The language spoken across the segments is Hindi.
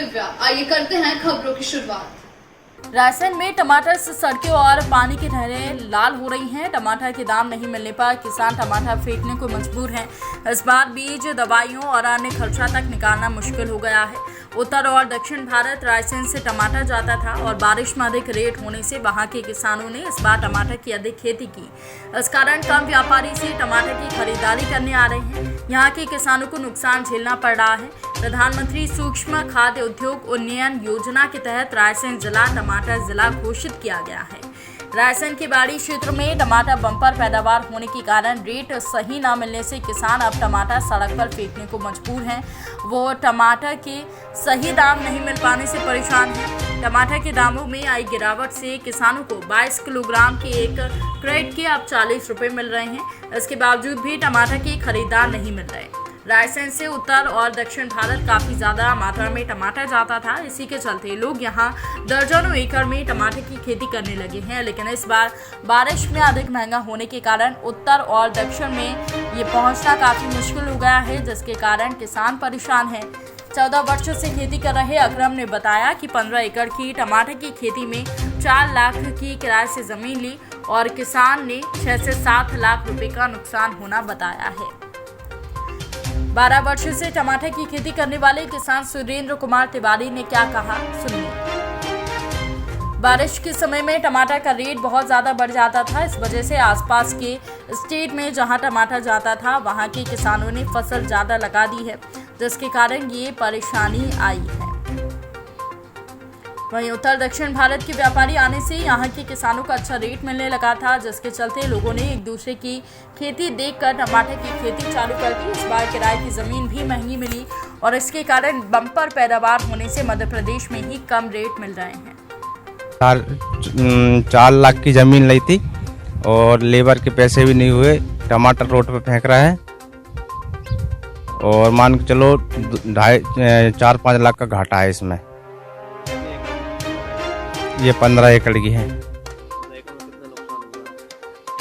दिव्या। आइए करते हैं खबरों की शुरुआत। रायसेन में टमाटर से सड़कें और पानी की नहरें लाल हो रही हैं। टमाटर के दाम नहीं मिलने पर किसान टमाटर फेंकने को मजबूर हैं। इस बार बीज, दवाइयों और अन्य खर्चा तक निकालना मुश्किल हो गया है। उत्तर और दक्षिण भारत रायसेन से टमाटर जाता था और बारिश में अधिक रेट होने से वहां के किसानों ने इस बार टमाटर की अधिक खेती की। इस कारण कम व्यापारी से टमाटर की खरीदारी करने आ रहे हैं। यहाँ के किसानों को नुकसान झेलना पड़ रहा है। प्रधानमंत्री सूक्ष्म खाद्य उद्योग उन्नयन योजना के तहत रायसेन जिला टमाटर जिला घोषित किया गया है। रायसेन के बाड़ी क्षेत्र में टमाटर बम्पर पैदावार होने के कारण रेट सही न मिलने से किसान अब टमाटर सड़क पर फेंकने को मजबूर हैं। वो टमाटर के सही दाम नहीं मिल पाने से परेशान हैं। टमाटर के दामों में आई गिरावट से किसानों को 22 किलोग्राम के एक क्रेट के अब 40 रुपये मिल रहे हैं। इसके बावजूद भी टमाटर के खरीदार नहीं मिल रहे। रायसेन से उत्तर और दक्षिण भारत काफ़ी ज़्यादा मात्रा में टमाटर जाता था। इसी के चलते लोग यहाँ दर्जनों एकड़ में टमाटर की खेती करने लगे हैं। लेकिन इस बार बारिश में अधिक महंगा होने के कारण उत्तर और दक्षिण में ये पहुँचना काफ़ी मुश्किल हो गया है, जिसके कारण किसान परेशान हैं। 14 वर्षों से खेती कर रहे अकरम ने बताया कि 15 एकड़ की टमाटर की खेती में 4 लाख की किराए से ज़मीन ली और किसान ने 6 से 7 लाख रुपए का नुकसान होना बताया है। 12 वर्षों से टमाटर की खेती करने वाले किसान सुरेंद्र कुमार तिवारी ने क्या कहा, सुनिए। बारिश के समय में टमाटर का रेट बहुत ज़्यादा बढ़ जाता था। इस वजह से आसपास के स्टेट में जहां टमाटर जाता था वहां के किसानों ने फसल ज़्यादा लगा दी है, जिसके कारण ये परेशानी आई है। वहीं उत्तर दक्षिण भारत के व्यापारी आने से यहाँ के किसानों को अच्छा रेट मिलने लगा था, जिसके चलते लोगों ने एक दूसरे की खेती देखकर टमाटर की खेती चालू कर दी। इस बार किराए की ज़मीन भी महंगी मिली और इसके कारण बम्पर पैदावार होने से मध्य प्रदेश में ही कम रेट मिल रहे हैं। 4 लाख की ज़मीन ली थी और लेबर के पैसे भी नहीं हुए। टमाटर रोड पे फेंक रहा है और मान के चलो 4-5 लाख का घाटा है इसमें। ये 15 एकड़ की है।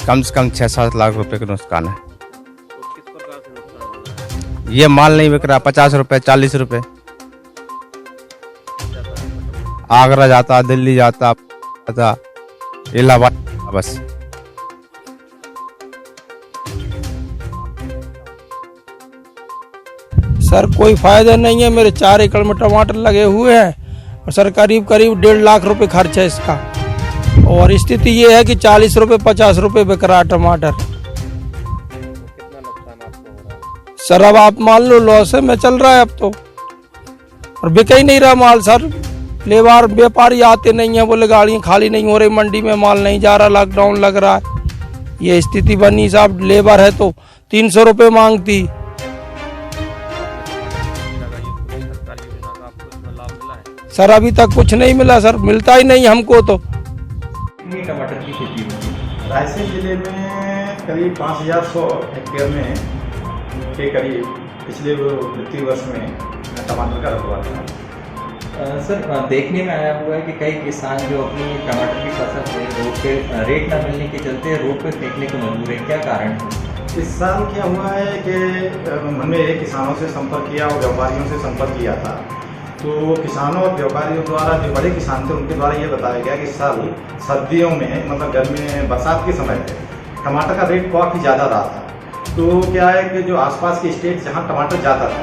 कम से कम 6-7 लाख रुपए का नुकसान है। ये माल नहीं बिक रहा, 50 रुपए 40 रुपए। आगरा जाता, दिल्ली जाता, इलाहाबाद बस। सर कोई फायदा नहीं है। मेरे 4 एकड़ में टमाटर लगे हुए हैं और सर करीब 1.5 लाख रुपए खर्च है इसका। और स्थिति ये है कि 40 रुपए 50 रुपए बिक रहा है टमाटर। सर अब आप मान लो लॉस में चल रहा है अब तो, और बिक ही नहीं रहा माल। सर लेबर व्यापारी आते नहीं है, बोले गाड़ियाँ खाली नहीं हो रही, मंडी में माल नहीं जा रहा, लॉकडाउन लग रहा है। ये स्थिति बनी साहब। लेबर है तो 300 रुपये मांगती। सर अभी तक कुछ नहीं मिला सर, मिलता ही नहीं हमको तो। टमाटर की खेती होती है रायसेन जिले में करीब 5100 हेक्टेयर में के करीब पिछले वित्तीय वर्ष में टमाटर का रकबा था। सर देखने में आया हुआ है कि कई किसान जो अपनी टमाटर की फसल है रोड पे रेट न मिलने के चलते रोड पे फेंकने को मजबूर है, क्या कारण है? इस साल क्या हुआ है कि हमने किसानों से संपर्क किया और व्यापारियों से संपर्क किया था। तो किसानों और व्यापारियों द्वारा जो बड़े किसान थे उनके द्वारा ये बताया गया कि इस साल सर्दियों में मतलब गर्मी में बरसात के समय पे टमाटर का रेट काफ़ी ज़्यादा रहा था। तो क्या है कि जो आसपास के स्टेट जहाँ टमाटर जाता था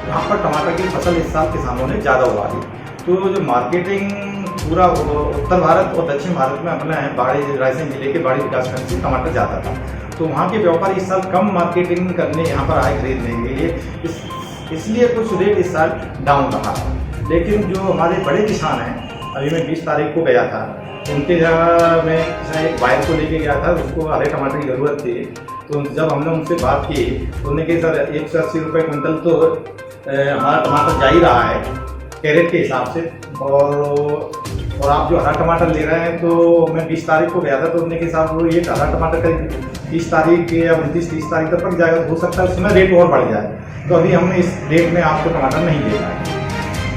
वहाँ पर टमाटर की फसल इस साल किसानों ने ज़्यादा उगा ली। तो जो मार्केटिंग पूरा उत्तर भारत और दक्षिण भारत में अपना है बाड़ी रायसेन जिले के बाड़ी विकासखंड से टमाटर जाता था। तो वहाँ के व्यापारी इस साल कम मार्केटिंग करने यहाँ पर आए खरीदने के लिए, इसलिए कुछ रेट इस साल डाउन रहा। लेकिन जो हमारे बड़े किसान हैं, अभी मैं 20 तारीख को गया था, उनके जगह मैं एक बायर को लेके गया था, उसको हरे टमाटर की ज़रूरत थी। तो जब हमने उनसे बात की तो उन्होंने कहा सर 180 रुपये क्विंटल तो हमारा टमाटर जा ही रहा है कैरेट के हिसाब से, और आप जो हरा टमाटर ले रहे हैं। तो मैं 20 तारीख को गया था तो उन्होंने के साथ वो ये हरा टमाटर करीब 30 तारीख या 29-30 तारीख तक पक जाएगा। तो हो सकता है उसमें रेट और बढ़ जाए। तो अभी हम इस रेट में आपको टमाटर नहीं दे पाएंगे।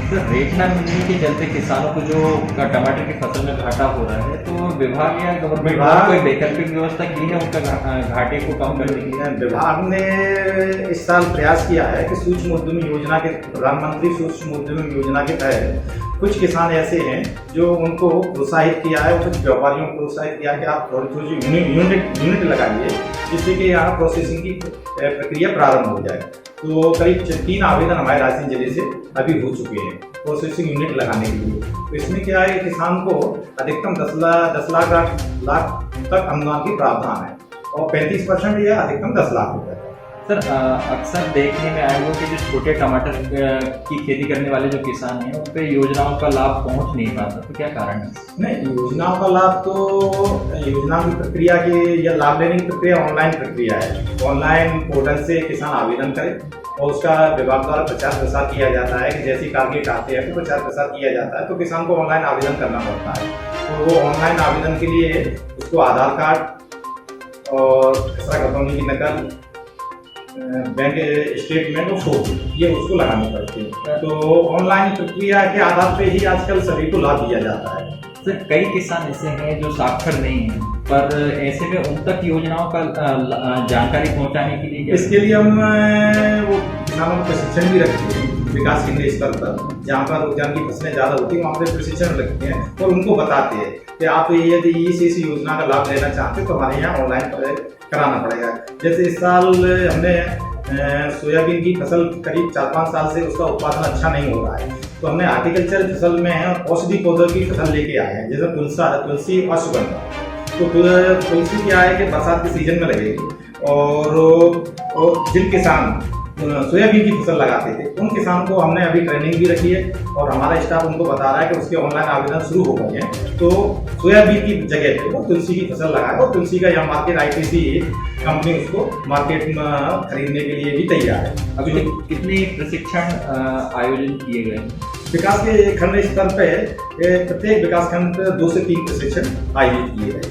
सर रेट ना मिलने के चलते किसानों को जो टमाटर की फसल में घाटा हो रहा है, तो विभाग या गवर्नमेंट ने कोई वैकल्पिक व्यवस्था की है उनका घाटे को कम करने के लिए? विभाग ने इस साल प्रयास किया है कि सूक्ष्म उद्यमी योजना के, प्रधानमंत्री सूक्ष्म उद्यमी योजना के तहत कुछ किसान ऐसे हैं जो उनको प्रोत्साहित किया है और कुछ व्यापारियों को प्रोत्साहित किया कि आप थोड़ी यूनिट लगाइए जिससे कि यहाँ प्रोसेसिंग की प्रक्रिया प्रारंभ हो जाए। तो करीब 3 आवेदन हमारे रायसेन जिले से अभी हो चुके हैं प्रोसेसिंग यूनिट लगाने के लिए। तो इसमें क्या है, किसान को अधिकतम 10 लाख तक अनुदान की प्रावधान है और 35% या अधिकतम 10 लाख रुपए। सर अक्सर देखने में आया हुआ कि जो छोटे टमाटर की खेती करने वाले जो किसान हैं उन पे योजनाओं का लाभ पहुंच नहीं पाता, तो क्या कारण है? नहीं, योजनाओं का लाभ तो योजना की प्रक्रिया की या लाभ लेने की प्रक्रिया ऑनलाइन प्रक्रिया है। ऑनलाइन पोर्टल से किसान आवेदन करे और उसका विभाग द्वारा प्रचार प्रसार किया जाता है कि जैसे टारगेट आते हैं तो प्रचार प्रसार किया जाता है। तो किसान को ऑनलाइन आवेदन करना पड़ता है। तो वो ऑनलाइन आवेदन के लिए उसको आधार कार्ड और खसरा खतौनी की नकल, बैंक स्टेटमेंट और फोटो ये उसको लगानी पड़ती है। तो ऑनलाइन प्रक्रिया के आधार पे ही आजकल सभी को लाभ दिया जाता है। सर कई किसान ऐसे हैं जो साक्षर नहीं हैं, पर ऐसे में उन तक योजनाओं का जानकारी पहुंचाने के लिए इसके लिए हम वो किसानों को प्रशिक्षण भी रखते हैं विकास केंद्र स्तर पर, जहाँ पर उद्यान की फसलें ज़्यादा होती हैं वहाँ पर प्रशिक्षण रखते हैं और उनको बताते हैं कि आप यदि इस योजना का लाभ लेना चाहते हैं तो हमारे यहाँ ऑनलाइन कराना पड़ेगा। जैसे इस साल हमने सोयाबीन की फसल करीब 4-5 साल से उसका उत्पादन अच्छा नहीं हो रहा है, तो हमने हार्टिकल्चर फसल में औषधि पौधों की फसल लेके आए हैं, जैसे तुलसी और सुगंधा। तो तुलसी क्या है कि बरसात के सीजन में लगेगी और जिन किसान सोयाबीन की फसल लगाते थे उन किसानों को हमने अभी ट्रेनिंग भी रखी है और हमारा स्टाफ उनको बता रहा है कि उसके ऑनलाइन आवेदन शुरू हो गए हैं। तो सोयाबीन की जगह पे वो तुलसी की फसल लगाए और तुलसी का यहाँ मार्केट ITC कंपनी उसको मार्केट में खरीदने के लिए भी तैयार है। अभी कितने प्रशिक्षण आयोजन किए गए? विकास के खंड स्तर पे प्रत्येक विकास खंड 2 से 3 प्रशिक्षण आयोजित किए गए।